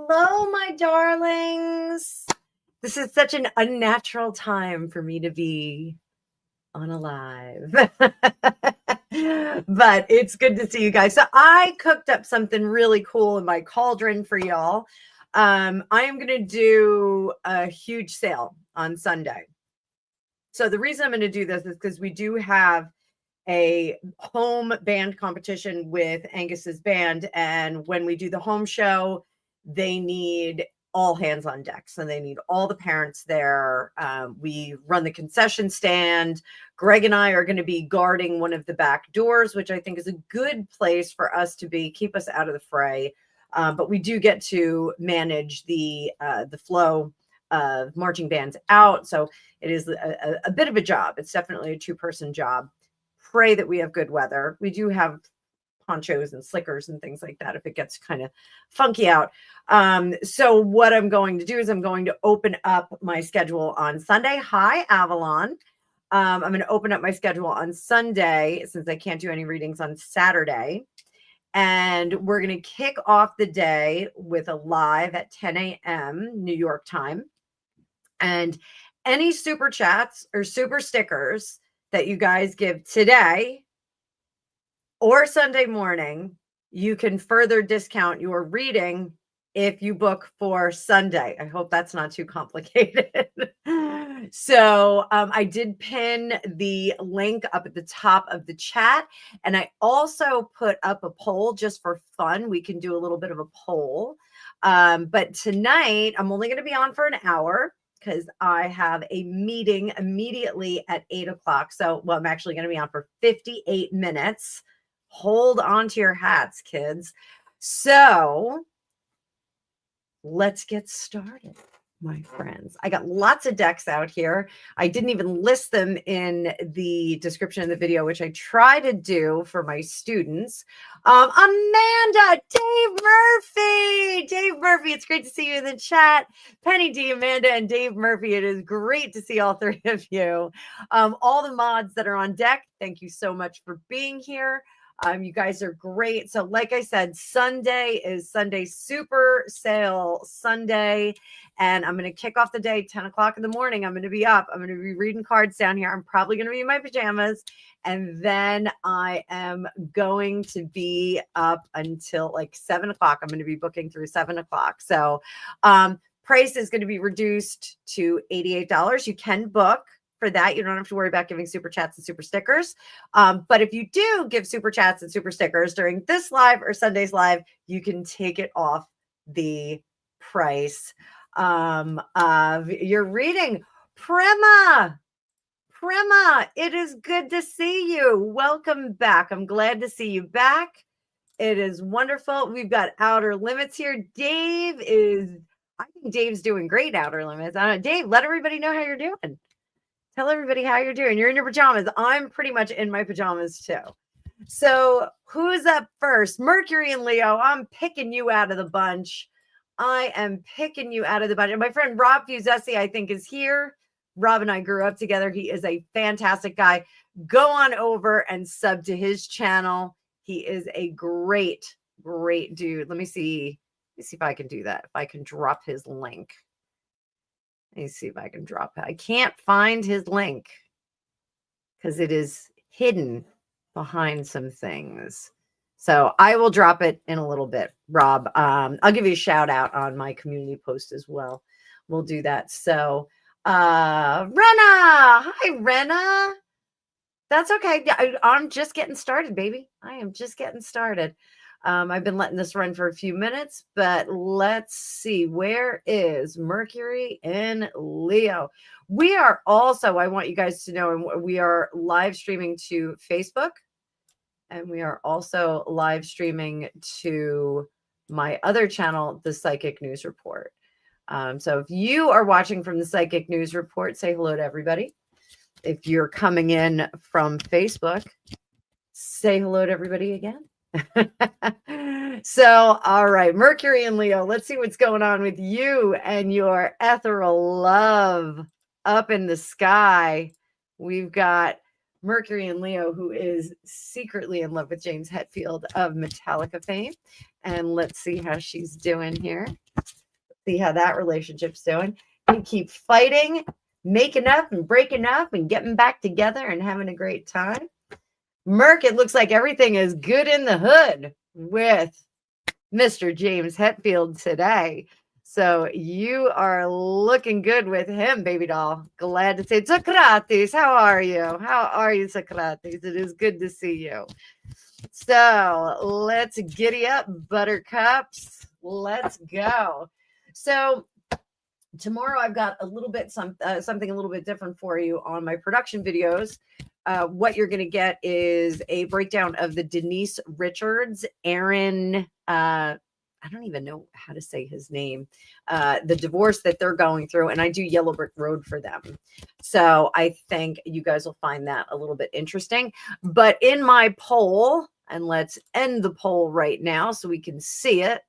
Hello, my darlings. This is such an unnatural time for me to be on a live. But it's good to see you guys. So I cooked up something really cool in my cauldron for y'all. I am going to do a huge sale on Sunday. So the reason I'm going to do this is because we do have a home band competition with Angus's band. And when we do the home show, they need all hands on deck. So they need all the parents there. We run the concession stand. Greg and I are going to be guarding one of the back doors, which I think is a good place for us to be, keep us out of the fray. But we do get to manage the flow of marching bands out. So it is a bit of a job. It's definitely a 2-person job. Pray that we have good weather. We do have ponchos and slickers and things like that if it gets kind of funky out. So what I'm going to do is I'm going to open up my schedule on Sunday. Hi, Avalon. I'm going to open up my schedule on Sunday since I can't do any readings on Saturday. And we're going to kick off the day with a live at 10 a.m. New York time. And any super chats or super stickers that you guys give today or Sunday morning, you can further discount your reading if you book for Sunday. I hope that's not too complicated. So I did pin the link up at the top of the chat. And I also put up a poll just for fun. We can do a little bit of a poll. But tonight, I'm only going to be on for an hour because I have a meeting immediately at 8 o'clock. So, well, I'm actually going to be on for 58 minutes. Hold on to your hats, kids. So let's get started, my friends. I got lots of decks out here. I didn't even list them in the description of the video, which I try to do for my students. Amanda, Dave Murphy, it's great to see you in the chat. Penny D, Amanda, and Dave Murphy, it is great to see all 3 of you. All the mods that are on deck, thank you so much for being here. You guys are great. So like I said, Sunday is Sunday Super Sale Sunday. And I'm going to kick off the day 10 o'clock in the morning. I'm going to be up. I'm going to be reading cards down here. I'm probably going to be in my pajamas. And then I am going to be up until like 7 o'clock. I'm going to be booking through 7 o'clock. So price is going to be reduced to $88. You can book. For that, you don't have to worry about giving super chats and super stickers. But if you do give super chats and super stickers during this live or Sunday's live, you can take it off the price of your reading. Prema, it is good to see you. Welcome back. I'm glad to see you back. It is wonderful. We've got Outer Limits here. I think Dave's doing great, Outer Limits. Dave, let everybody know how you're doing. Tell everybody how you're doing. You're in your pajamas. I'm pretty much in my pajamas too. So who's up first? Mercury and Leo. I'm picking you out of the bunch. I am picking you out of the bunch. And my friend Rob Fuzessi, I think, is here. Rob and I grew up together. He is a fantastic guy. Go on over and sub to his channel. He is a great, great dude. Let me see if I can do that. If I can drop his link. Let me see if I can drop it. I can't find his link because it is hidden behind some things. So I will drop it in a little bit, Rob. I'll give you a shout out on my community post as well. We'll do that. So Renna. Hi, Renna. That's okay. I'm just getting started, baby. I am just getting started. I've been letting this run for a few minutes, but let's see. Where is Mercury in Leo? We are also, I want you guys to know, we are live streaming to Facebook, and we are also live streaming to my other channel, The Psychic News Report. So if you are watching from The Psychic News Report, say hello to everybody. If you're coming in from Facebook, say hello to everybody again. So, all right, Mercury and Leo, let's see what's going on with you and your ethereal love up in the sky. We've got Mercury and Leo, who is secretly in love with James Hetfield of Metallica fame. And let's see how she's doing here. See how that relationship's doing. We keep fighting, making up and breaking up and getting back together and having a great time. Merc, it looks like everything is good in the hood with Mr. James Hetfield today. So you are looking good with him, baby doll. Glad to say, Socrates, how are you? How are you, Socrates? It is good to see you. So let's giddy up, buttercups. Let's go. So tomorrow I've got a little bit something a little bit different for you on my production videos. What you're going to get is a breakdown of the Denise Richards, Aaron, I don't even know how to say his name, the divorce that they're going through. And I do Yellow Brick Road for them. So I think you guys will find that a little bit interesting. But in my poll, and let's end the poll right now so we can see it.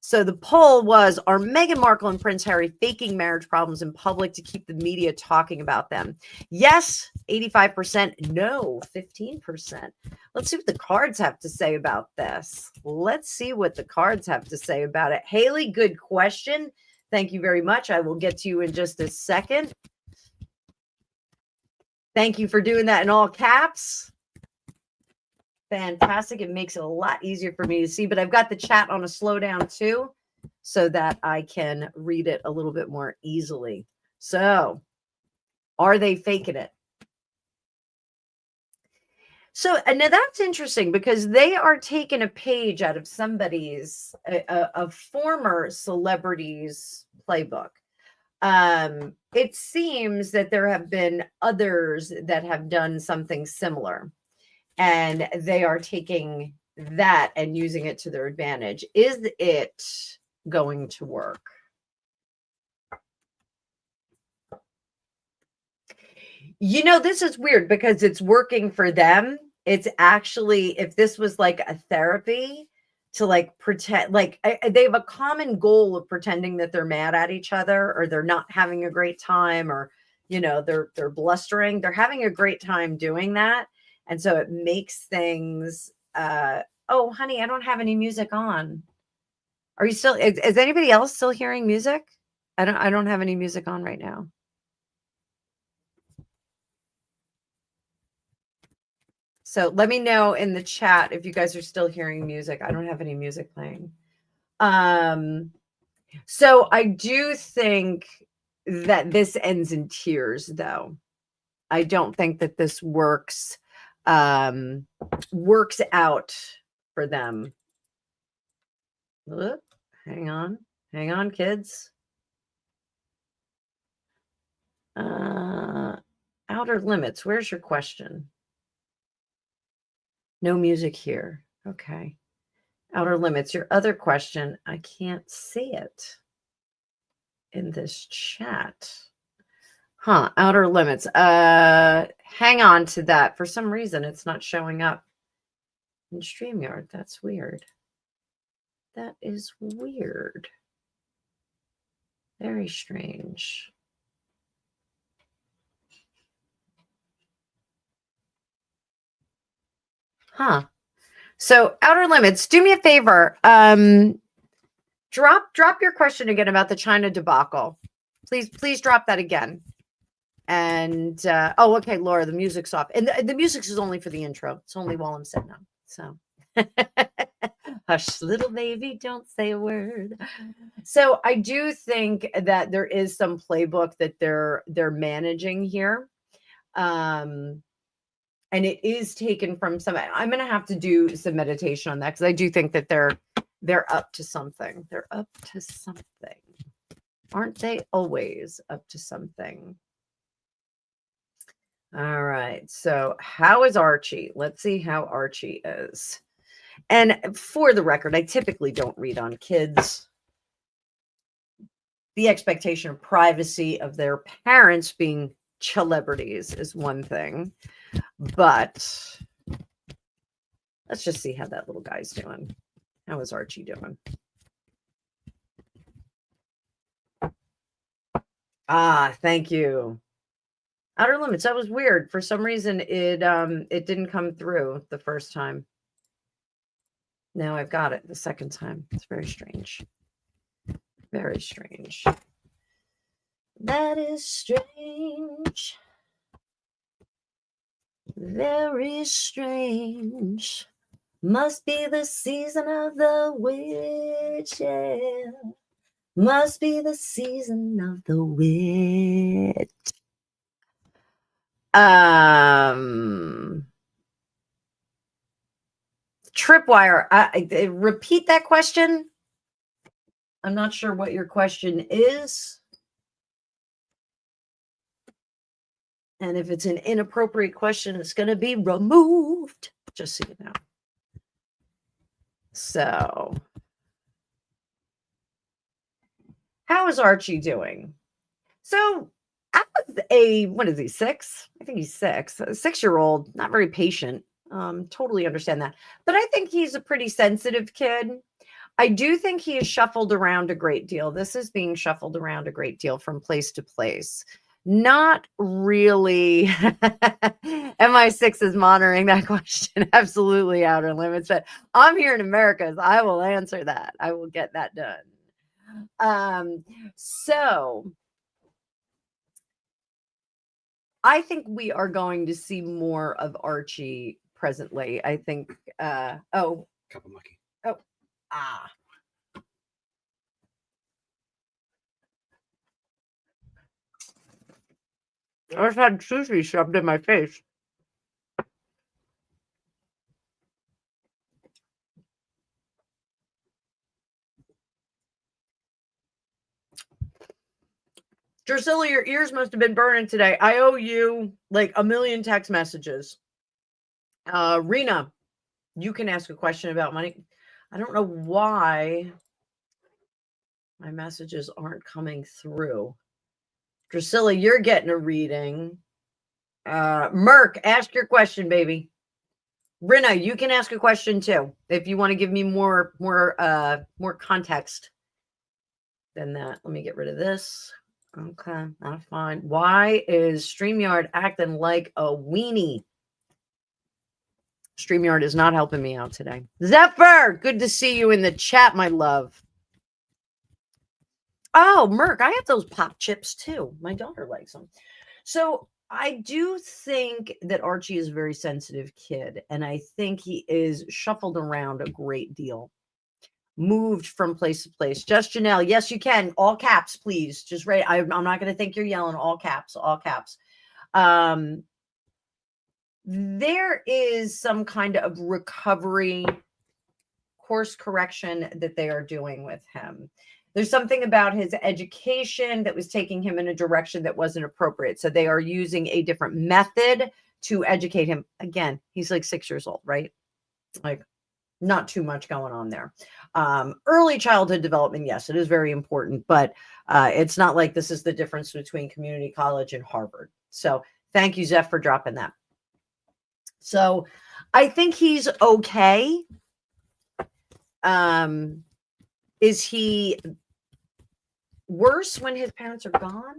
So the poll was, are Meghan Markle and Prince Harry faking marriage problems in public to keep the media talking about them? Yes, 85%. No, 15%. Let's see what the cards have to say about this. Let's see what the cards have to say about it. Haley, good question. Thank you very much. I will get to you in just a second. Thank you for doing that in all caps. Fantastic. It makes it a lot easier for me to see, but I've got the chat on a slowdown too, so that I can read it a little bit more easily. So, are they faking it? So, and now that's interesting because they are taking a page out of somebody's, a former celebrity's playbook. It seems that there have been others that have done something similar, and they are taking that and using it to their advantage. Is it going to work? You know, this is weird because it's working for them. It's actually, if this was like a therapy to like pretend, like they have a common goal of pretending that they're mad at each other, or they're not having a great time, or, you know, they're blustering. They're having a great time doing that. And so it makes things, oh, honey, I don't have any music on. Are you still, is anybody else still hearing music? I don't have any music on right now. So let me know in the chat if you guys are still hearing music. I don't have any music playing. So I do think that this ends in tears, though. I don't think that this works out for them. Look, hang on, kids. Outer limits. Where's your question? No music here. Okay. Outer limits. Your other question, I can't see it in this chat. Huh, outer limits. Hang on to that. For some reason, it's not showing up in StreamYard. That's weird. That is weird. Very strange. Huh. So outer limits, do me a favor. Drop your question again about the China debacle. Please drop that again. And oh, okay, Laura, the music's off. And the music is only for the intro. It's only while I'm sitting up. So hush, little baby, don't say a word. So I do think that there is some playbook that they're managing here. And it is taken from some. I'm going to have to do some meditation on that, because I do think that they're up to something. They're up to something. Aren't they always up to something? All right. So how is Archie? Let's see how Archie is. And for the record, I typically don't read on kids. The expectation of privacy of their parents being celebrities is one thing, but let's just see how that little guy's doing. How is Archie doing? Thank you. Outer limits. That was weird. For some reason, it didn't come through the first time. Now I've got it the second time. It's very strange. Very strange. That is strange. Very strange. Must be the season of the witch. Yeah. Must be the season of the witch. Tripwire. I repeat that question. I'm not sure what your question is. And if it's an inappropriate question, it's going to be removed. Just so you know. So how is Archie doing? So as what is he, 6? I think he's 6. A 6-year-old, not very patient. Totally understand that. But I think he's a pretty sensitive kid. I do think he is shuffled around a great deal. This is being shuffled around a great deal from place to place. Not really. MI6 is monitoring that question. Absolutely outer limits. But I'm here in America, so I will answer that. I will get that done. So I think we are going to see more of Archie presently. I think, Cup of mucky. I just had sushi shoved in my face. Drusilla, your ears must have been burning today. I owe you like a million text messages. Rena, you can ask a question about money. I don't know why my messages aren't coming through. Drusilla, you're getting a reading. Merc, ask your question, baby. Rena, you can ask a question too if you want to give me more context than that. Let me get rid of this. Okay, that's fine. Why is StreamYard acting like a weenie? StreamYard is not helping me out today. Zephyr, good to see you in the chat, my love. Oh, Merc, I have those pop chips too. My daughter likes them. So I do think that Archie is a very sensitive kid, and I think he is shuffled around a great deal. Moved from place to place. Just Janelle, yes, you can. All caps, please. Just right. I'm not going to think you're yelling. All caps. All caps. There is some kind of recovery course correction that they are doing with him. There's something about his education that was taking him in a direction that wasn't appropriate. So they are using a different method to educate him. Again, he's like 6 years old, right? Like, not too much going on there. Early childhood development, yes, it is very important, but it's not like this is the difference between community college and Harvard. So thank you, Zeph, for dropping that. So I think he's okay. Is he worse when his parents are gone?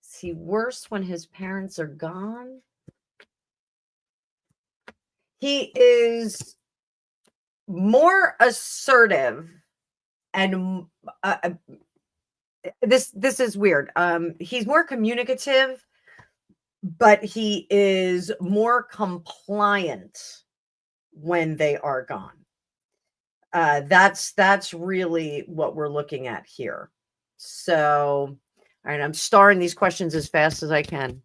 Is he worse when his parents are gone? He is more assertive, and this is weird. He's more communicative, but he is more compliant when they are gone. That's really what we're looking at here. So, all right, I'm starring these questions as fast as I can.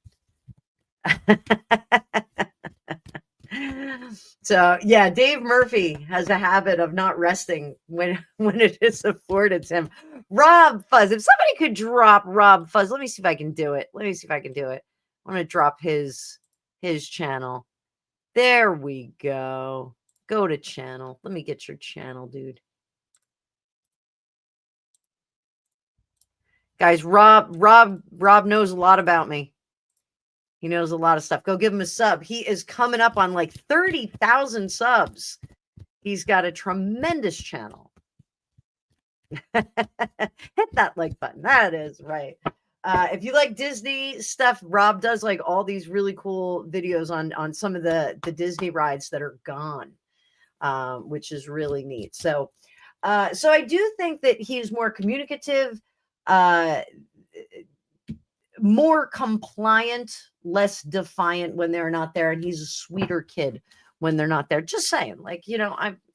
So yeah, Dave Murphy has a habit of not resting when it is afforded to him. Rob Fuzz, if somebody could drop Rob Fuzz, let me see if I can do it. I want to drop his channel. There we go. Go to channel. Let me get your channel, dude. Guys, Rob knows a lot about me. He knows a lot of stuff. Go give him a sub. He is coming up on like 30,000 subs. He's got a tremendous channel. Hit that like button. That is right. If you like Disney stuff, Rob does like all these really cool videos on some of the Disney rides that are gone, which is really neat. So I do think that he's more communicative, more compliant, less defiant when they're not there, and he's a sweeter kid when they're not there. Just saying, like,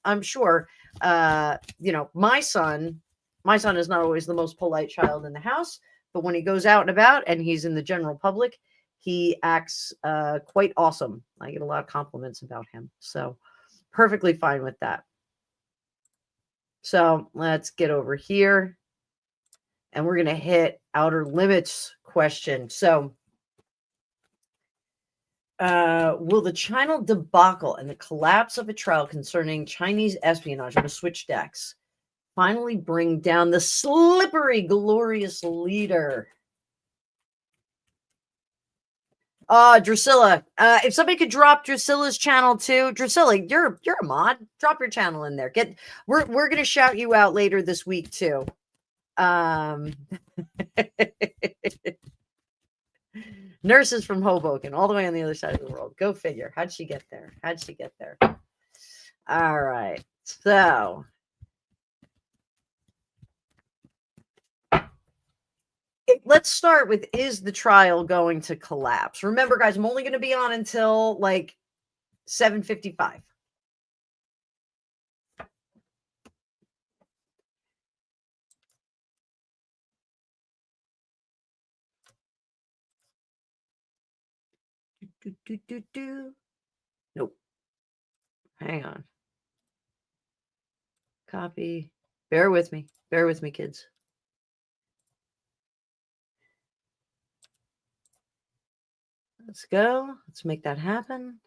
I'm sure, my son is not always the most polite child in the house, but when he goes out and about and he's in the general public, he acts quite awesome. I get a lot of compliments about him, so perfectly fine with that. So let's get over here, and we're going to hit outer limits question. So will the China debacle and the collapse of a trial concerning Chinese espionage, I'm going to switch decks, Finally bring down the slippery, glorious leader. Drusilla. If somebody could drop Drusilla's channel too. Drusilla, you're a mod. Drop your channel in there. We're gonna shout you out later this week too. Nurses from Hoboken, all the way on the other side of the world. Go figure. How'd she get there? All right. So let's start with, is the trial going to collapse? Remember, guys, I'm only going to be on until like 7:55. Nope. Hang on. Copy. Bear with me, kids. Let's go. Let's make that happen.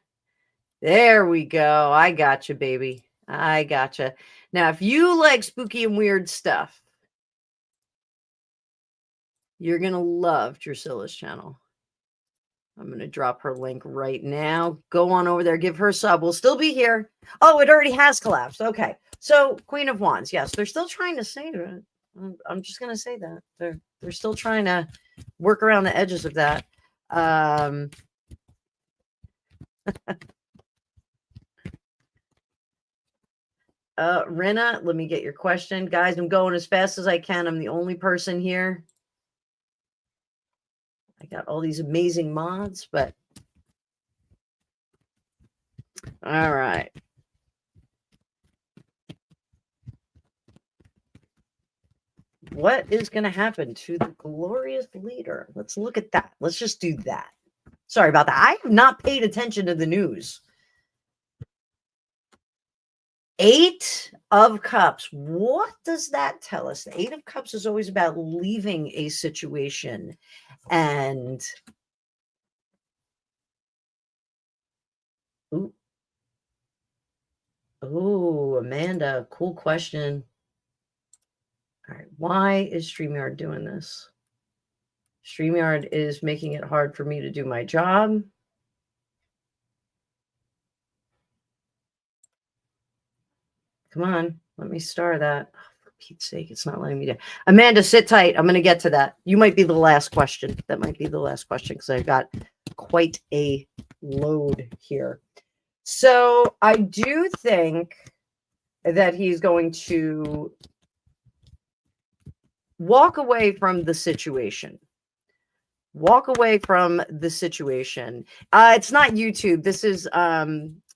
There we go. I got you, baby. I got you. Now, if you like spooky and weird stuff, you're going to love Drusilla's channel. I'm going to drop her link right now. Go on over there. Give her a sub. We'll still be here. Oh, it already has collapsed. Okay. So Queen of Wands. Yes, they're still trying to save it. I'm just going to say that. They're still trying to work around the edges of that. Rena, let me get your question. Guys, I'm going as fast as I can. I'm the only person here. I got all these amazing mods, but all right. What is going to happen to the glorious leader? Let's look at that. Let's just do that. Sorry about that. I have not paid attention to the news. 8 of Cups. What does that tell us? The 8 of Cups is always about leaving a situation. And oh, Amanda, cool question. All right, why is StreamYard doing this? StreamYard is making it hard for me to do my job. Come on, let me star that. Oh, for Pete's sake, it's not letting me do. Amanda, sit tight. I'm going to get to that. You might be the last question. That might be the last question because I've got quite a load here. So I do think that he's going to walk away from the situation. Walk away from the situation. It's not YouTube. This is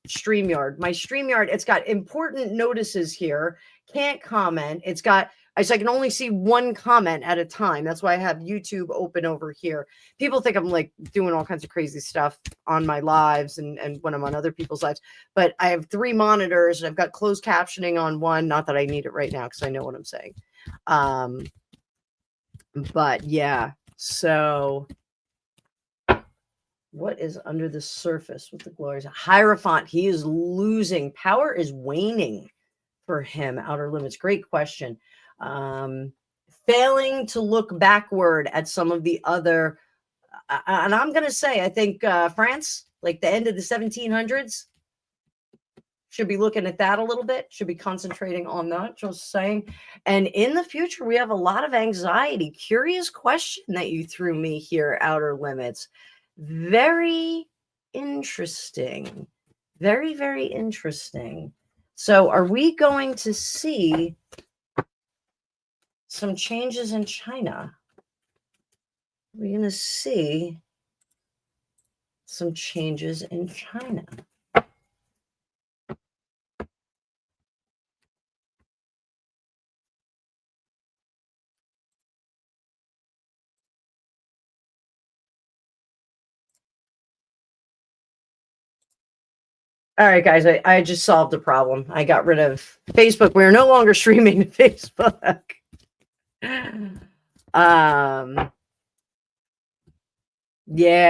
StreamYard. My StreamYard, it's got important notices here. Can't comment. It's got, so I can only see one comment at a time. That's why I have YouTube open over here. People think I'm like doing all kinds of crazy stuff on my lives and when I'm on other people's lives. But I have 3 monitors and I've got closed captioning on one. Not that I need it right now because I know what I'm saying. But yeah, so what is under the surface with the glorious Hierophant? He is losing. Power is waning for him. Outer limits. Great question. Failing to look backward at some of the other, and I'm going to say, I think France, like the end of the 1700s, should be looking at that a little bit, should be concentrating on that, just saying. And in the future, we have a lot of anxiety. Curious question that you threw me here, Outer Limits. Very interesting. Very, very interesting. So are we going to see some changes in China? We're going to see some changes in China. All right, guys, I just solved the problem. I got rid of Facebook. We're no longer streaming to Facebook. Yeah,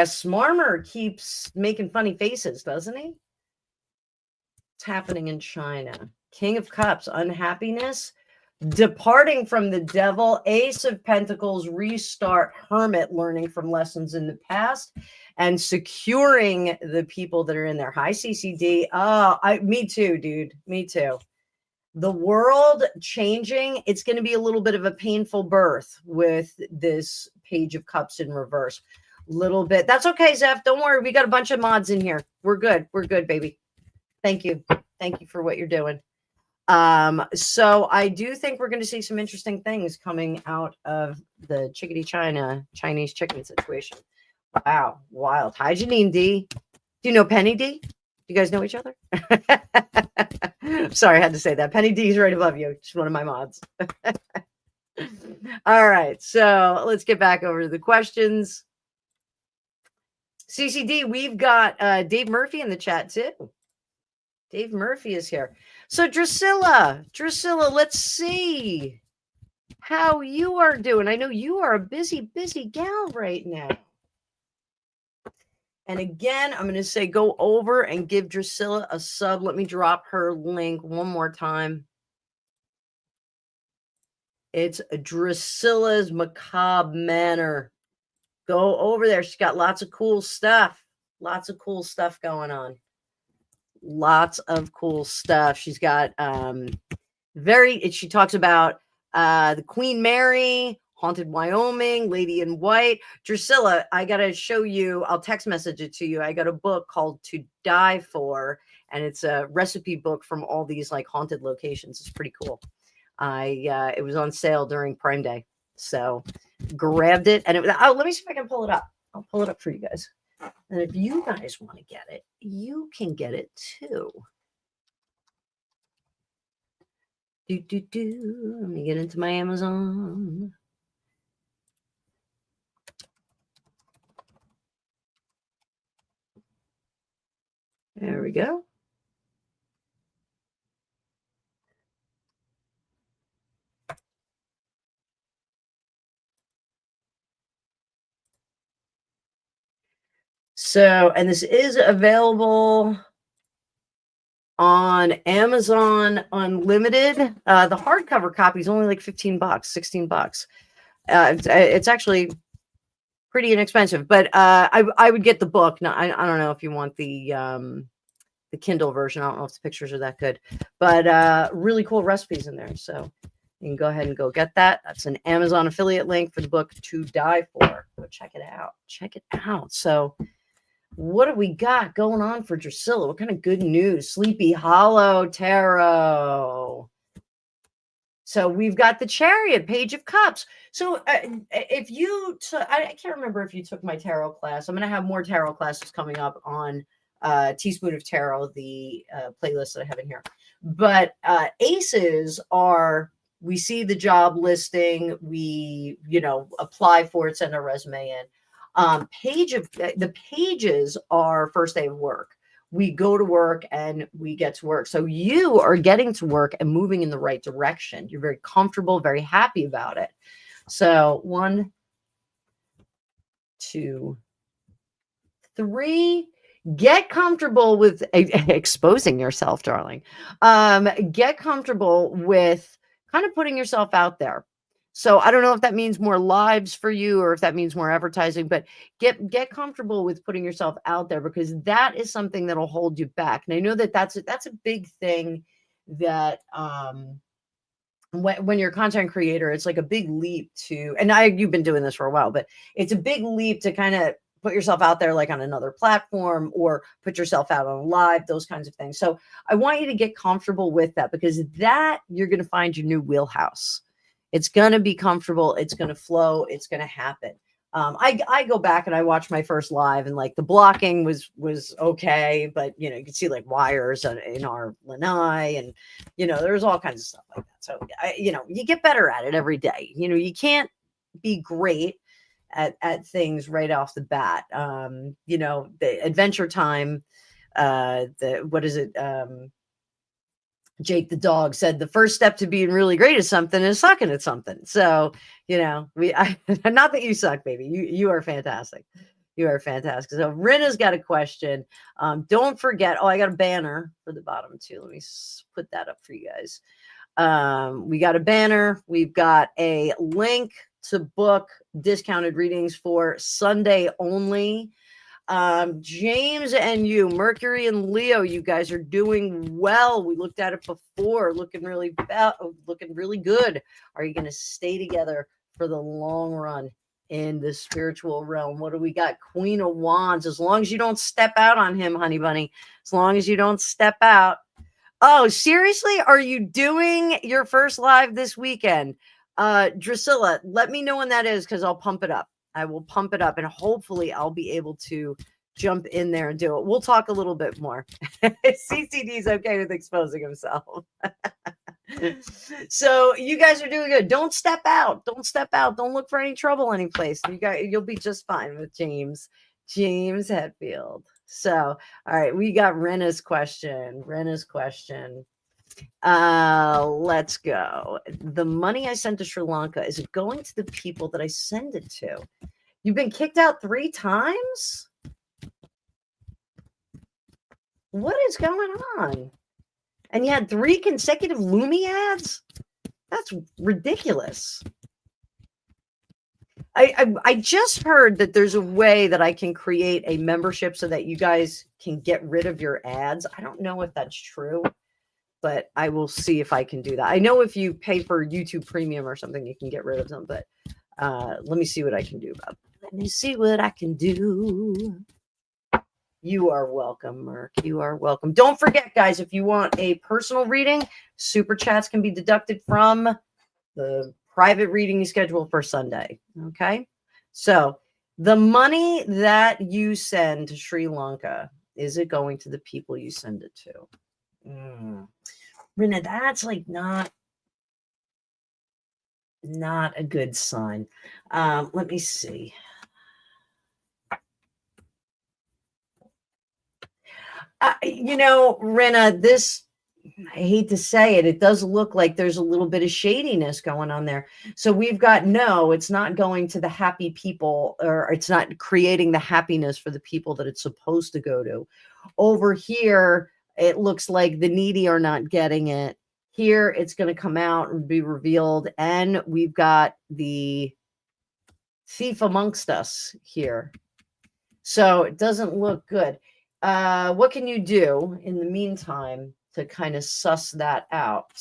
Smarmer keeps making funny faces, doesn't he? What's happening in China? King of Cups, unhappiness. Departing from the devil, Ace of Pentacles, restart, Hermit, learning from lessons in the past, and securing the people that are in there. Hi, CCD. Oh, me too, dude. Me too. The world changing. It's going to be a little bit of a painful birth with this Page of Cups in reverse. Little bit. That's okay, Zeph. Don't worry. We got a bunch of mods in here. We're good. We're good, baby. Thank you. Thank you for what you're doing. So I do think we're going to see some interesting things coming out of the Chinese chicken situation. Wow. Wild. Hi, Janine D. Do you know Penny D? Do you guys know each other? Sorry, I had to say that. Penny D is right above you. She's one of my mods. All right. So let's get back over to the questions. CCD, we've got Dave Murphy in the chat too. Dave Murphy is here. So Drusilla, let's see how you are doing. I know you are a busy gal right now. And again, I'm going to say go over and give Drusilla a sub. Let me drop her link one more time. It's Drusilla's Macabre Manor. Go over there. She's got lots of cool stuff. Lots of cool stuff going on. Lots of cool stuff. She's got she talks about the Queen Mary, Haunted Wyoming, Lady in White. Drusilla, I gotta show you, I'll text message it to you. I got a book called To Die For, and it's a recipe book from all these like haunted locations. It's pretty cool. It was on sale during Prime Day, so grabbed it, and it was, let me see if I can pull it up. I'll pull it up for you guys. And if you guys want to get it, you can get it too. Let me get into my Amazon. There we go. So, and this is available on Amazon Unlimited. The hardcover copy is only like $15, $16. It's actually pretty inexpensive, but I would get the book. Now, I don't know if you want the Kindle version. I don't know if the pictures are that good, but really cool recipes in there. So you can go ahead and go get that. That's an Amazon affiliate link for the book To Die For. Go check it out. Check it out. So what do we got going on for Drusilla? What kind of good news? Sleepy Hollow Tarot. So we've got the Chariot, Page of Cups. So if you I can't remember if you took my tarot class. I'm going to have more tarot classes coming up on Teaspoon of Tarot, the playlist that I have in here. But aces are, we see the job listing, we, apply for it, send our resume in. The pages are first day of work. We go to work and we get to work. So you are getting to work and moving in the right direction. You're very comfortable, very happy about it. So 1, 2, 3. Get comfortable with exposing yourself, darling. Get comfortable with kind of putting yourself out there. So I don't know if that means more lives for you or if that means more advertising, but get comfortable with putting yourself out there, because that is something that'll hold you back. And I know that that's a big thing that when you're a content creator, it's like a big leap to, and you've been doing this for a while, but it's a big leap to kind of put yourself out there, like on another platform, or put yourself out on live, those kinds of things. So I want you to get comfortable with that, because that you're going to find your new wheelhouse. It's going to be comfortable. It's going to flow. It's going to happen. I go back and I watch my first live, and like the blocking was okay, but you can see like wires in our lanai, and there's all kinds of stuff like that. So you get better at it every day. You can't be great at things right off the bat. The Adventure Time, what is it? Jake the dog said the first step to being really great at something is sucking at something. So, not that you suck, baby. You are fantastic. You are fantastic. So Rinna's got a question. Don't forget. Oh, I got a banner for the bottom too. Let me put that up for you guys. We got a banner. We've got a link to book discounted readings for Sunday only. James and you, Mercury and Leo, you guys are doing well. We looked at it before, looking really good. Are you going to stay together for the long run in the spiritual realm? What do we got? Queen of Wands. As long as you don't step out on him, honey bunny. As long as you don't step out. Oh, seriously? Are you doing your first live this weekend? Drusilla, let me know when that is, because I'll pump it up. I will pump it up, and hopefully I'll be able to jump in there and do it. We'll talk a little bit more. CCD is okay with exposing himself. So you guys are doing good. Don't step out. Don't step out. Don't look for any trouble anyplace. You'll be just fine with James Hetfield. So, all right, we got Rena's question. Let's go. The money I sent to Sri Lanka, is it going to the people that I send it to? You've been kicked out 3 times? What is going on? And you had 3 consecutive Lumi ads? That's ridiculous. I just heard that there's a way that I can create a membership so that you guys can get rid of your ads. I don't know if that's true, but I will see if I can do that. I know if you pay for YouTube Premium or something, you can get rid of them, but let me see what I can do about it. Let me see what I can do. You are welcome, Merc. You are welcome. Don't forget, guys, if you want a personal reading, super chats can be deducted from the private reading schedule for Sunday. Okay. So the money that you send to Sri Lanka, is it going to the people you send it to? Rena, that's like not a good sign. Let me see. Rena, this, I hate to say it, it does look like there's a little bit of shadiness going on there. So we've got, no, it's not going to the happy people, or it's not creating the happiness for the people that it's supposed to go to. Over here, it looks like the needy are not getting it. Here, it's going to come out and be revealed. And we've got the thief amongst us here. So it doesn't look good. What can you do in the meantime to kind of suss that out?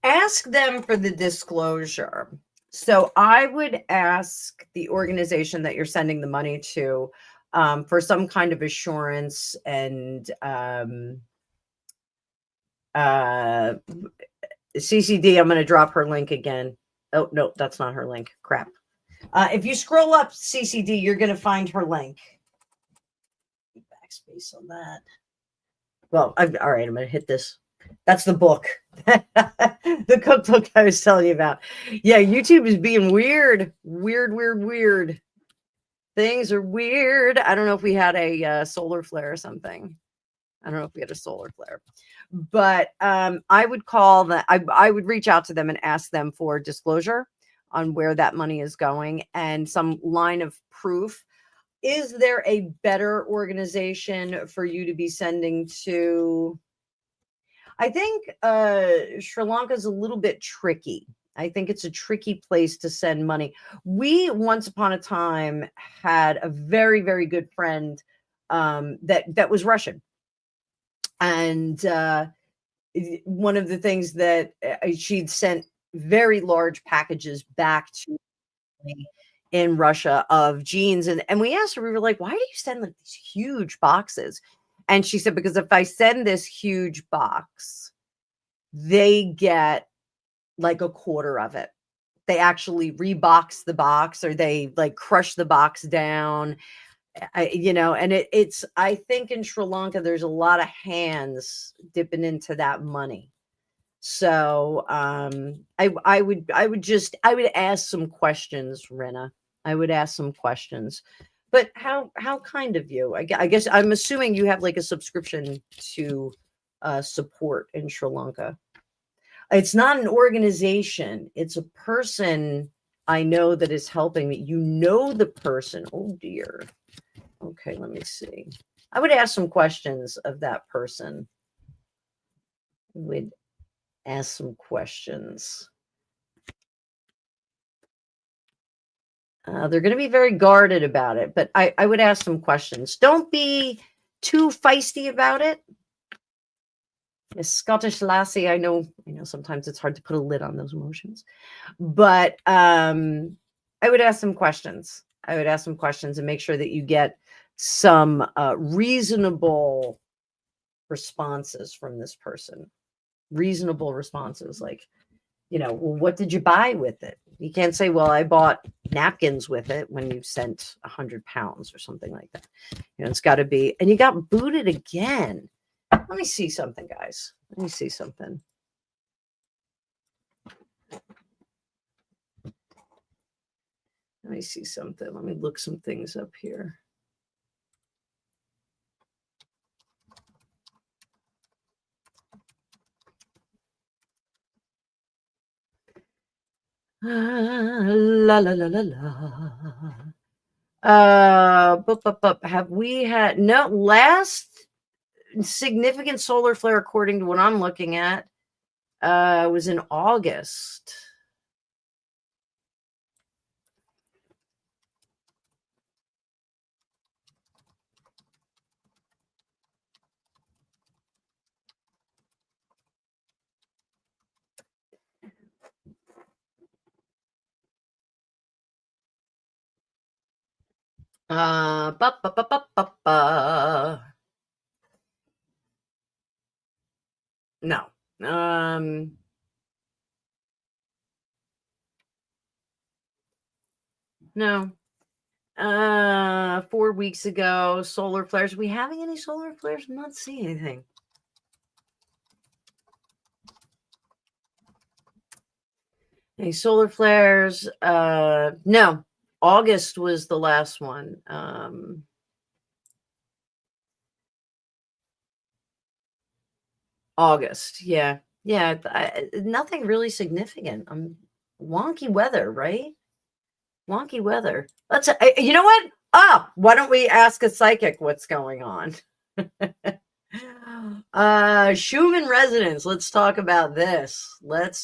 Ask them for the disclosure. So I would ask the organization that you're sending the money to for some kind of assurance and CCD. I'm going to drop her link again. Oh, no, that's not her link. Crap. If you scroll up CCD, you're going to find her link. Backspace on that. Well, all right, I'm going to hit this. That's the book. The cookbook I was telling you about. Yeah, YouTube is being weird. Weird. Things are weird. I don't know if we had a solar flare or something. But I would call that. I would reach out to them and ask them for disclosure on where that money is going and some line of proof. Is there a better organization for you to be sending to? I think Sri Lanka is a little bit tricky. I think it's a tricky place to send money. We once upon a time had a very, very good friend that was Russian. And one of the things that she'd sent very large packages back to me in Russia of jeans. And we asked her, we were like, why do you send like these huge boxes? And she said, because if I send this huge box, they get like a quarter of it. They actually rebox the box, or they like crush the box down. And it's, I think in Sri Lanka, there's a lot of hands dipping into that money. So I would ask some questions, Rena. I would ask some questions But how kind of you. I guess I'm assuming you have like a subscription to support in Sri Lanka. It's not an organization. It's a person I know that is helping me. You know the person. Oh dear. Okay, let me see. I would ask some questions of that person. Would ask some questions. They're going to be very guarded about it, but I would ask some questions. Don't be too feisty about it. A Scottish lassie, I know sometimes it's hard to put a lid on those emotions, but I would ask some questions. I would ask some questions and make sure that you get some reasonable responses from this person. Reasonable responses, like, well, what did you buy with it? You can't say, well, I bought napkins with it when you sent 100 pounds or something like that. It's got to be, and you got booted again. Let me see something, guys. Let me see something. Let me see something. Let me look some things up here. La la la la la. Have we had last significant solar flare according to what I'm looking at was in August. No. No. 4 weeks ago, solar flares. Are we having any solar flares? I'm not seeing anything. Any solar flares? No. August was the last one. August. Yeah. Nothing really significant. Wonky weather, right? Wonky weather. Let's. You know what? Why don't we ask a psychic what's going on? Schumann resonance. Let's talk about this. Let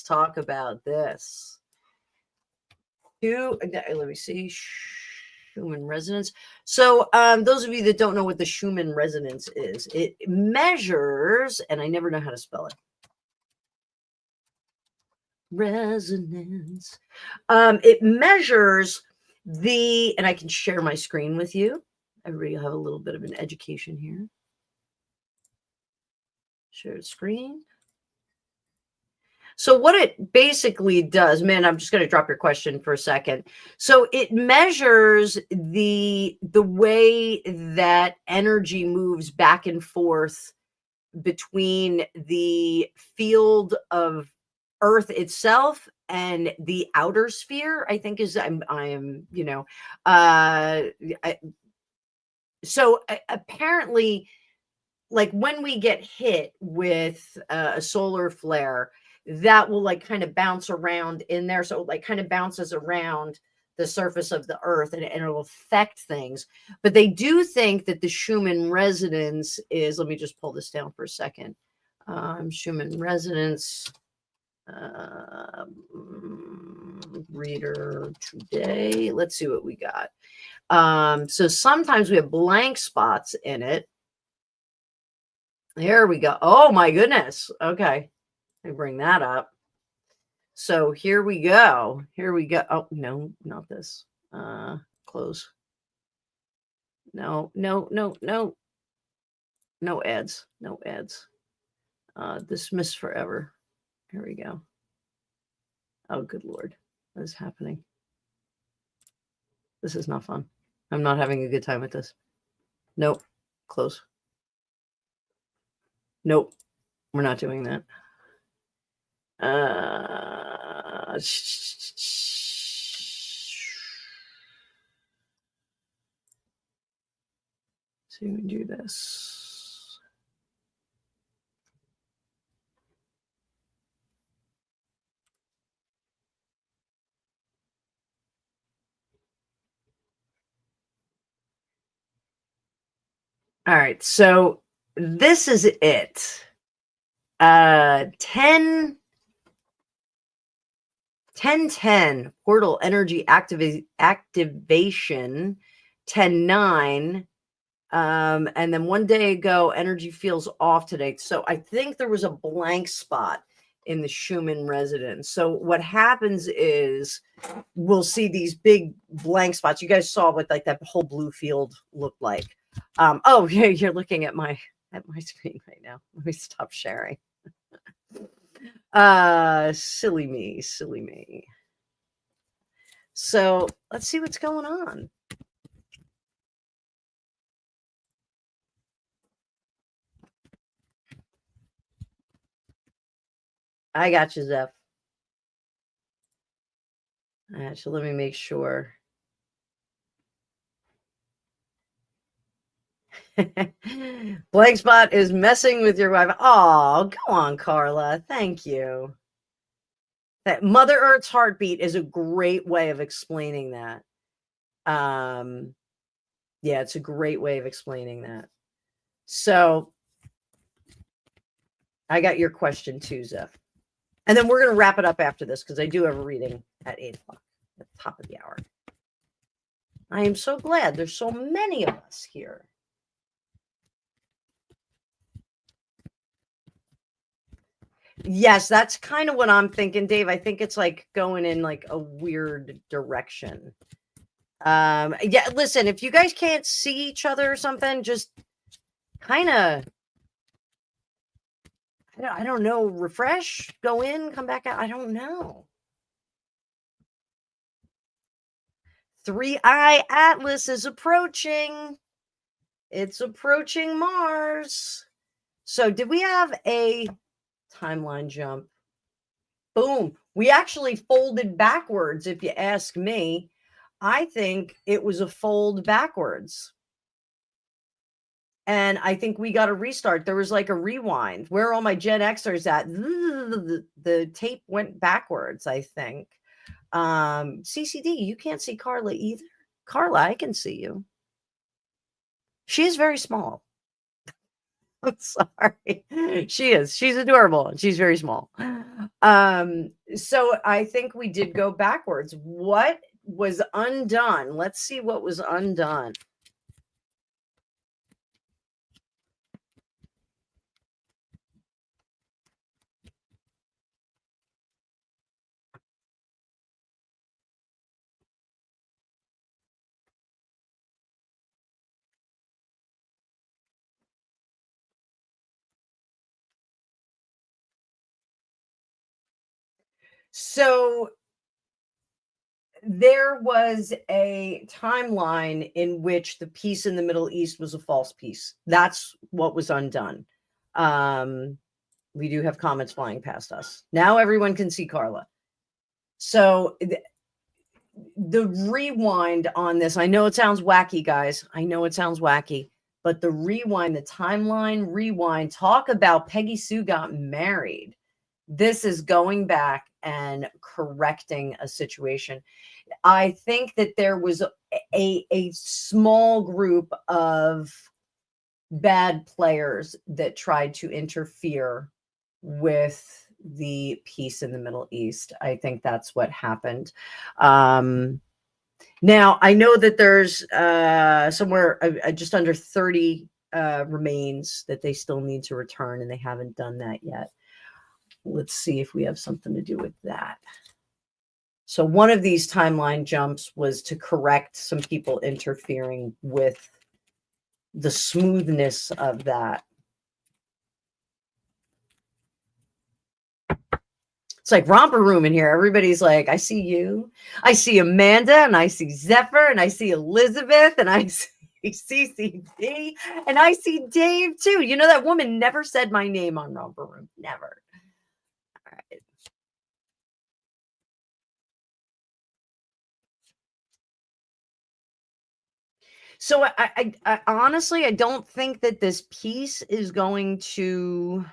me see. Schumann resonance. So those of you that don't know what the Schumann resonance is, it measures, and I never know how to spell it. Resonance. It measures and I can share my screen with you. Everybody will have a little bit of an education here. Share screen. So what it basically does, man, I'm just going to drop your question for a second. So it measures the way that energy moves back and forth between the field of Earth itself and the outer sphere, I think is so apparently, like when we get hit with a solar flare, that will like kind of bounce around in there. So it like kind of bounces around the surface of the Earth and it'll affect things. But they do think that the Schumann resonance is, let me just pull this down for a second. Schumann resonance reader today. Let's see what we got. So sometimes we have blank spots in it. There we go. Oh my goodness. Okay. Let me bring that up. So here we go. Oh, no, not this. Close. No. No ads. Dismiss forever. Here we go. Oh, good Lord. What is happening? This is not fun. I'm not having a good time with this. Nope. Close. Nope. We're not doing that. So we do this. All right, so this is it. 10 portal energy activation 10-9. And then one day ago, energy feels off today. So I think there was a blank spot in the Schumann resonance. So what happens is we'll see these big blank spots. You guys saw what like that whole blue field looked like. Oh yeah, you're looking at my screen right now. Let me stop sharing. Silly me. So let's see what's going on. I got you, Zeph. So let me make sure. Blank spot is messing with your wife. Oh, go on, Carla. Thank you. That Mother Earth's heartbeat is a great way of explaining that. Yeah, it's a great way of explaining that. So I got your question too, Zeph. And then we're going to wrap it up after this because I do have a reading at 8 o'clock at the top of the hour. I am so glad there's so many of us here. Yes, that's kind of what I'm thinking, Dave. I think it's like going in like a weird direction. Yeah, listen, if you guys can't see each other or something, just kind of, I don't know, refresh, go in, come back out. I don't know. 3i Atlas is approaching. It's approaching Mars. So did we have a timeline jump? Boom. We actually folded backwards, if you ask me. I think it was a fold backwards. And I think we got a restart. There was like a rewind. Where are all my Gen Xers at? The tape went backwards, I think. CCD, you can't see Carla either. Carla, I can see you. She is very small. I'm sorry. She is. She's adorable. And she's very small. So I think we did go backwards. What was undone? Let's see what was undone. So there was a timeline in which the peace in the Middle East was a false peace. That's what was undone. We do have comments flying past us. Now everyone can see Carla. So the rewind on this, I know it sounds wacky, guys. I know it sounds wacky, but the rewind, the timeline rewind, talk about Peggy Sue got married. This is going back and correcting a situation. I think that there was a small group of bad players that tried to interfere with the peace in the Middle East. I think that's what happened. Now, I know that there's somewhere just under 30 remains that they still need to return, and they haven't done that yet. Let's see if we have something to do with that. So one of these timeline jumps was to correct some people interfering with the smoothness of that. It's like romper room in here. Everybody's like, I see you. I see Amanda, and I see Zephyr, and I see Elizabeth, and I see CCD, and I see Dave too. You know, that woman never said my name on romper room. Never. All right. So I honestly, I don't think that this peace is going to.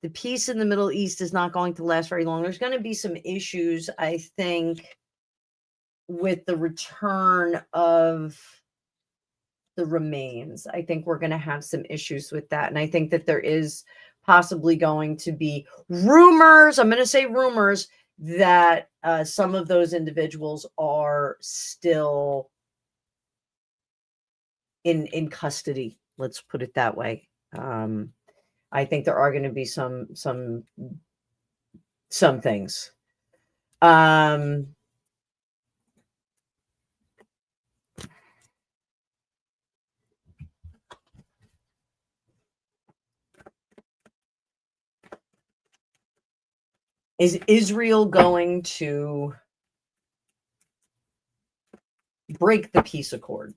The peace in the Middle East is not going to last very long. There's going to be some issues, I think, with the return of the remains. I think we're going to have some issues with that. And I think that there is possibly going to be rumors. I'm going to say rumors that some of those individuals are still in custody. Let's put it that way. I think there are going to be some things. Is Israel going to break the peace accord?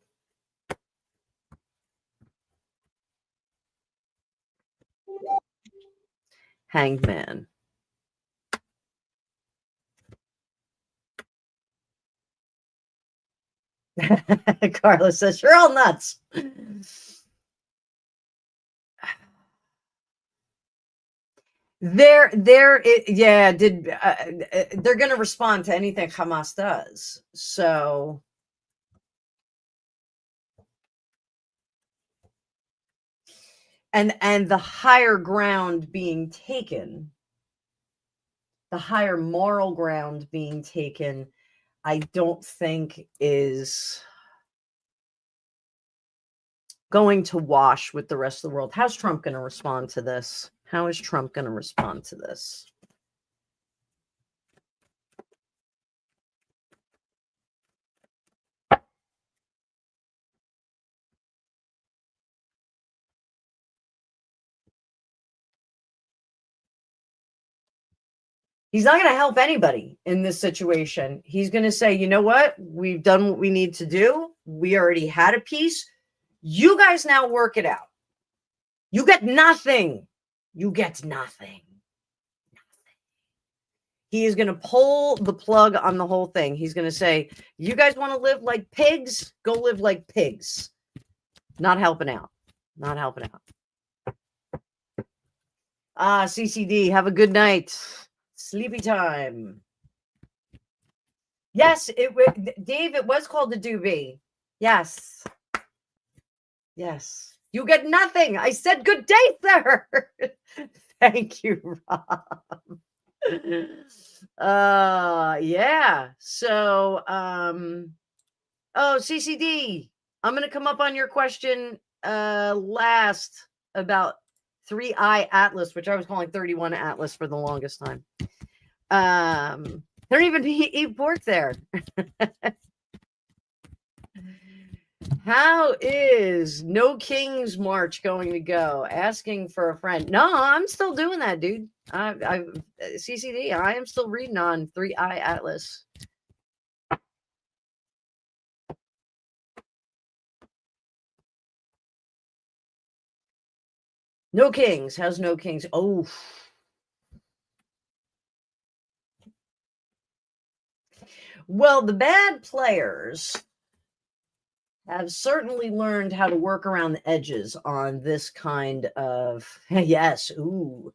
Hanged man. Carla says, you're all nuts. They're going to respond to anything Hamas does. So and the higher ground being taken, the higher moral ground being taken, I don't think is going to wash with the rest of the world. How's Trump going to respond to this? How is Trump going to respond to this? He's not going to help anybody in this situation. He's going to say, you know what? We've done what we need to do. We already had a peace. You guys now work it out. You get nothing. You get nothing. He is going to pull the plug on the whole thing. He's going to say, you guys want to live like pigs? Go live like pigs. Not helping out. Not helping out. CCD, have a good night. Sleepy time. Yes, Dave, it was called the doobie. Yes. Yes. You get nothing. I said good day, sir. Thank you, Rob. Yeah. So, CCD, I'm going to come up on your question last about 3i Atlas, which I was calling 31 Atlas for the longest time. There don't even eat pork there. How is No King's March going to go? Asking for a friend. No, I'm still doing that, dude. CCD, I am still reading on 3i Atlas. No Kings. How's No Kings? Oh. Well, the bad players have certainly learned how to work around the edges on this kind of yes. Ooh.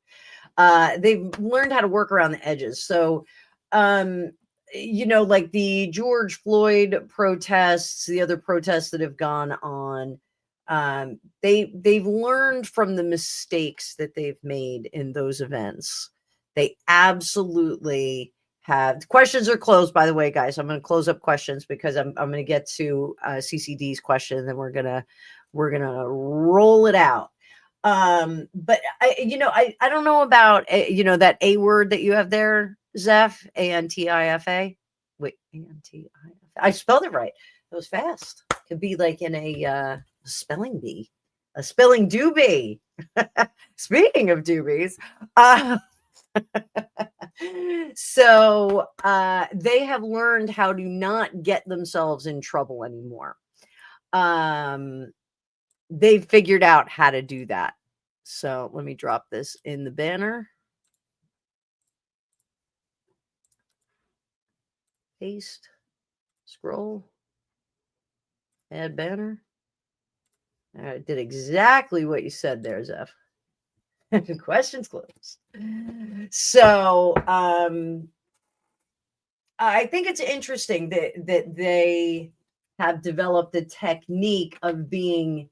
They've learned how to work around the edges. So, like the George Floyd protests, the other protests that have gone on, they've learned from the mistakes that they've made in those events. They absolutely have. Questions are closed, by the way, guys. I'm going to close up questions because I'm going to get to CCD's question, and then we're gonna roll it out. But I don't know about that A word that you have there, Zeph, Antifa. Wait, Antifa. I spelled it right. It was fast. Could be like in a spelling bee, a spelling doobie. Speaking of doobies, so they have learned how to not get themselves in trouble anymore. They've figured out how to do that. So let me drop this in the banner. Paste, scroll. Add banner. I did exactly what you said there, Zeph. Questions closed. So I think it's interesting that they have developed the technique of being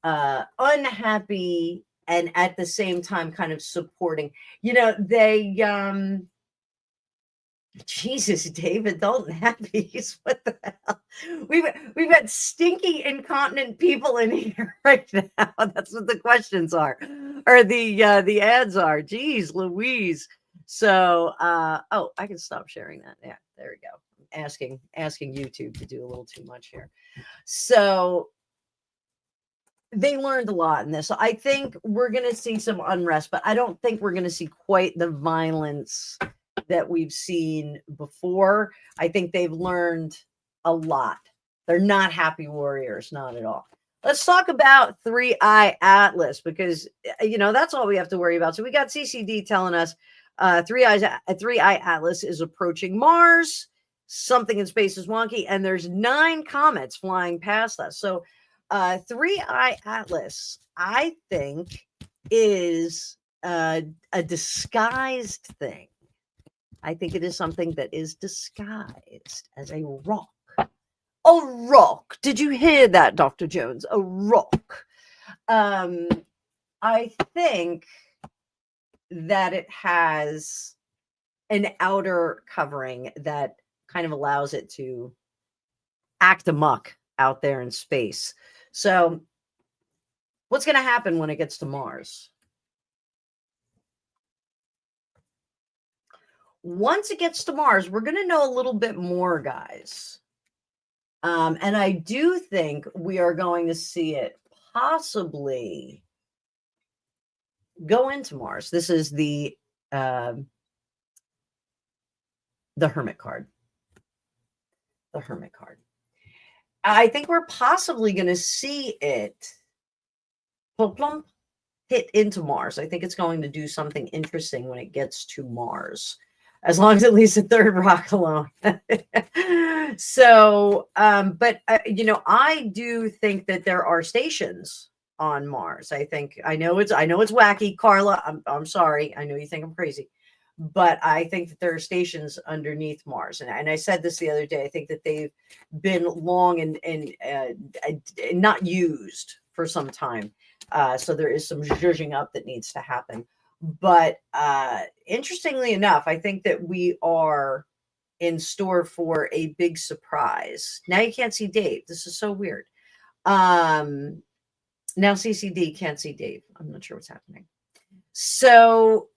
unhappy and at the same time kind of supporting. They Jesus, David, Dalton Happies. What the hell? We've got stinky, incontinent people in here right now. That's what the questions are, or the ads are. Jeez, Louise. So, oh, I can stop sharing that. Yeah, there we go. Asking YouTube to do a little too much here. So they learned a lot in this. So I think we're going to see some unrest, but I don't think we're going to see quite the violence that we've seen before. I think they've learned a lot. They're not happy warriors, not at all. Let's talk about 3i Atlas, because that's all we have to worry about. So we got CCD telling us 3i Atlas is approaching Mars. Something in space is wonky, and there's 9 comets flying past us. So 3i Atlas, I think, is a disguised thing. I think it is something that is disguised as a rock. A rock. Did you hear that, Dr. Jones? A rock. I think that it has an outer covering that kind of allows it to act amok out there in space. So what's going to happen when it gets to Mars? Once it gets to Mars, we're going to know a little bit more, guys. And I do think we are going to see it possibly go into Mars. This is the Hermit card. The Hermit card. I think we're possibly going to see it plump, hit into Mars. I think it's going to do something interesting when it gets to Mars, as long as it leaves the third rock alone. So, but I do think that there are stations on Mars. I know it's wacky, Carla. I'm sorry. I know you think I'm crazy, but I think that there are stations underneath Mars. And I said this the other day. I think that they've been long and not used for some time. So there is some zhuzhing up that needs to happen. But interestingly enough, I think that we are in store for a big surprise. Now you can't see Dave. This is so weird. Now CCD can't see Dave. I'm not sure what's happening. So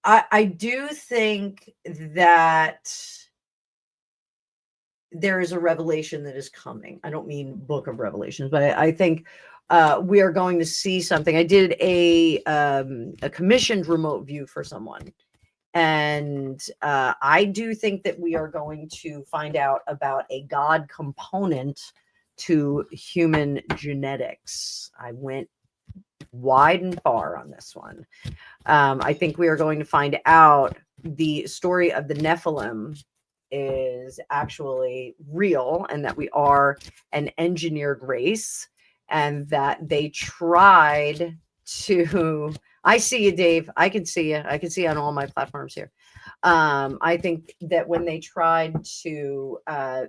I do think that there is a revelation that is coming. I don't mean Book of Revelations, but I think we are going to see something. I did a commissioned remote view for someone, and I do think that we are going to find out about a God component to human genetics. I went wide and far on this one. I think we are going to find out the story of the Nephilim is actually real, and that we are an engineered race, and that they tried to, I see you, Dave. I can see you. I can see you on all my platforms here. I think that when they tried to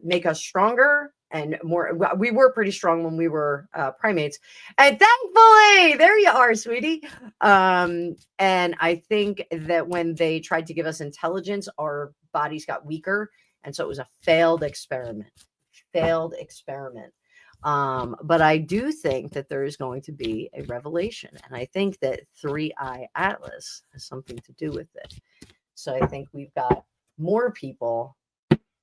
make us stronger and more, we were pretty strong when we were primates. And thankfully, there you are, sweetie. And I think that when they tried to give us intelligence, our bodies got weaker. And so it was a failed experiment. But I do think that there is going to be a revelation. And I think that 3i Atlas has something to do with it. So I think we've got more people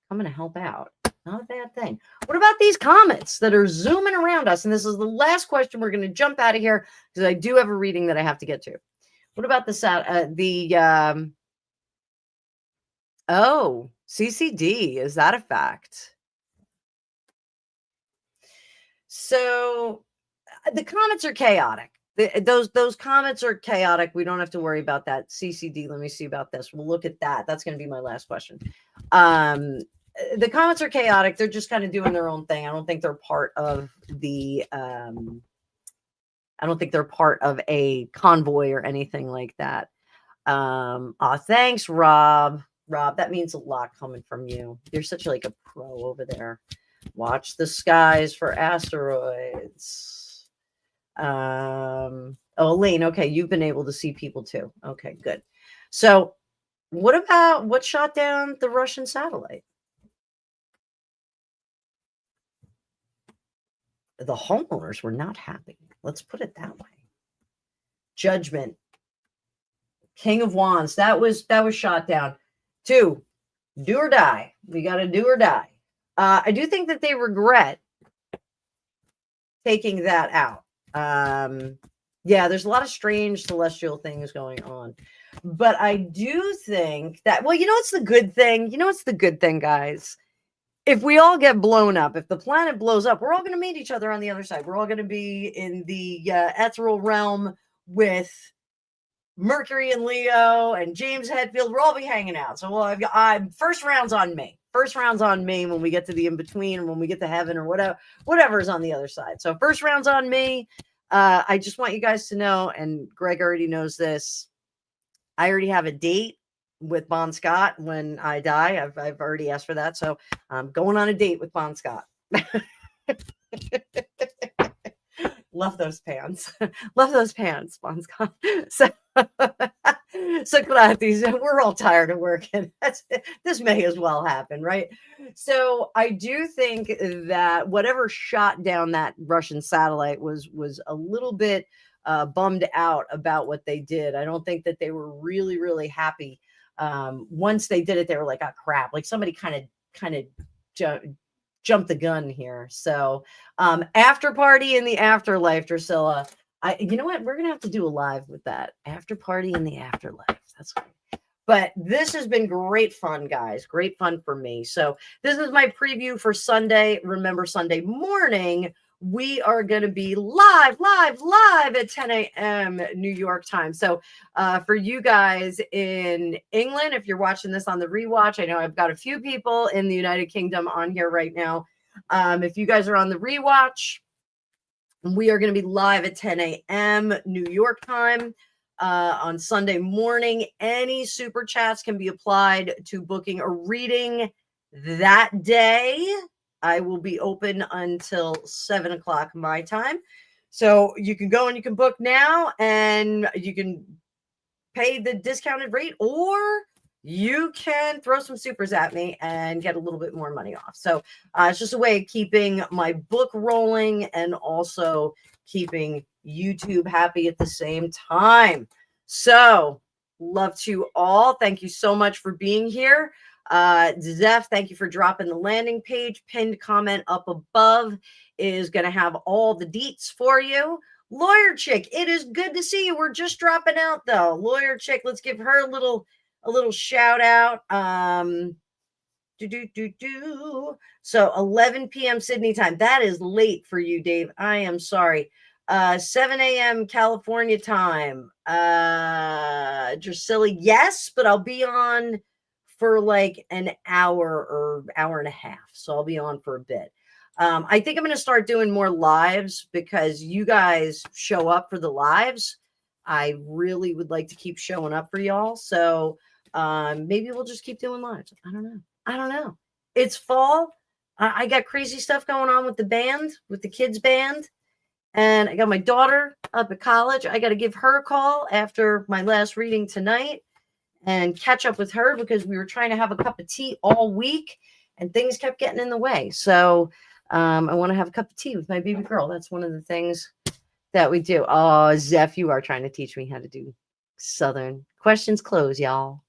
coming to help out. Not a bad thing. What about these comets that are zooming around us? And this is the last question. We're going to jump out of here because I do have a reading that I have to get to. What about oh, CCD? Is that a fact? So the comets are chaotic. Those comets are chaotic. We don't have to worry about that. CCD, let me see about this. We'll look at that. That's going to be my last question. the comments are chaotic. They're just kind of doing their own thing. I don't think they're part of the I don't think they're part of a convoy or anything like that. Thanks, Rob. Rob, that means a lot coming from you. You're such like a pro over there. Watch the skies for asteroids. Elaine, okay, you've been able to see people too. Okay, good. So what shot down the Russian satellite? The homeowners were not happy. Let's put it that way. Judgment. King of Wands. That was shot down. 2, do or die. We got to do or die. I do think that they regret taking that out. Yeah, there's a lot of strange celestial things going on. But I do think that, well, you know what's the good thing? You know what's the good thing, guys? If we all get blown up, if the planet blows up, we're all going to meet each other on the other side. We're all going to be in the ethereal realm with Mercury and Leo and James Hetfield. We'll all be hanging out. So I'm first round's on me. First round's on me when we get to the in between, and when we get to heaven or whatever is on the other side. So first round's on me. I just want you guys to know, and Greg already knows this, I already have a date with Bon Scott when I die. I've already asked for that. So I'm going on a date with Bon Scott. Love those pants. Love those pants, Bon Scott. So Socrates, we're all tired of working. This may as well happen, right? So I do think that whatever shot down that Russian satellite was a little bit bummed out about what they did. I don't think that they were really, really happy. Once they did it, they were like, oh crap, like somebody kind of jumped the gun here. So after party in the afterlife, Drusilla. You know what? We're gonna have to do a live with that. After party in the afterlife. That's right. But this has been great fun, guys. Great fun for me. So this is my preview for Sunday. Remember, Sunday morning, we are going to be live at 10 a.m. New York time. So for you guys in England, if you're watching this on the rewatch, I know I've got a few people in the United Kingdom on here right now. If you guys are on the rewatch, we are going to be live at 10 a.m. New York time on Sunday morning. Any super chats can be applied to booking a reading that day. I will be open until 7 o'clock my time. So you can go and you can book now, and you can pay the discounted rate, or you can throw some supers at me and get a little bit more money off. So it's just a way of keeping my book rolling and also keeping YouTube happy at the same time. So love to you all. Thank you so much for being here. Zeph, thank you for dropping the landing page. Pinned comment up above is going to have all the deets for you. Lawyer Chick, it is good to see you. We're just dropping out though. Lawyer Chick, let's give her a little shout out. So 11 p.m. Sydney time. That is late for you, Dave. I am sorry. 7 a.m. California time. Drusilla, yes, but I'll be on for like an hour or hour and a half. So I'll be on for a bit. I think I'm going to start doing more lives because you guys show up for the lives. I really would like to keep showing up for y'all. So maybe we'll just keep doing lives. I don't know. It's fall. I got crazy stuff going on with the band, with the kids band. And I got my daughter up at college. I got to give her a call after my last reading tonight and catch up with her because we were trying to have a cup of tea all week and things kept getting in the way. So I want to have a cup of tea with my baby girl. That's one of the things that we do. Oh, Zeph, you are trying to teach me how to do Southern. Questions closed, y'all.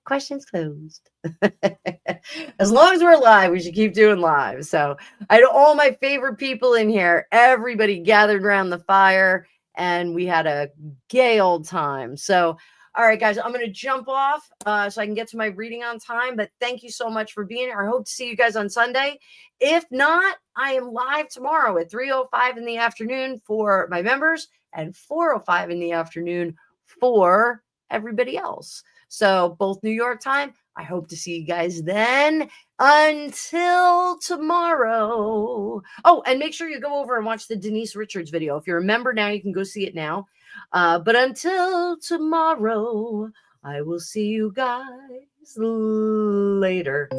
Questions closed. As long as we're live, we should keep doing live. So I had all my favorite people in here. Everybody gathered around the fire and we had a gay old time. So, all right, guys, I'm going to jump off so I can get to my reading on time. But thank you so much for being here. I hope to see you guys on Sunday. If not, I am live tomorrow at 3:05 in the afternoon for my members and 4:05 in the afternoon for everybody else. So both New York time, I hope to see you guys then. Until tomorrow. Oh, and make sure you go over and watch the Denise Richards video. If you're a member now, you can go see it now. But until tomorrow, I will see you guys later.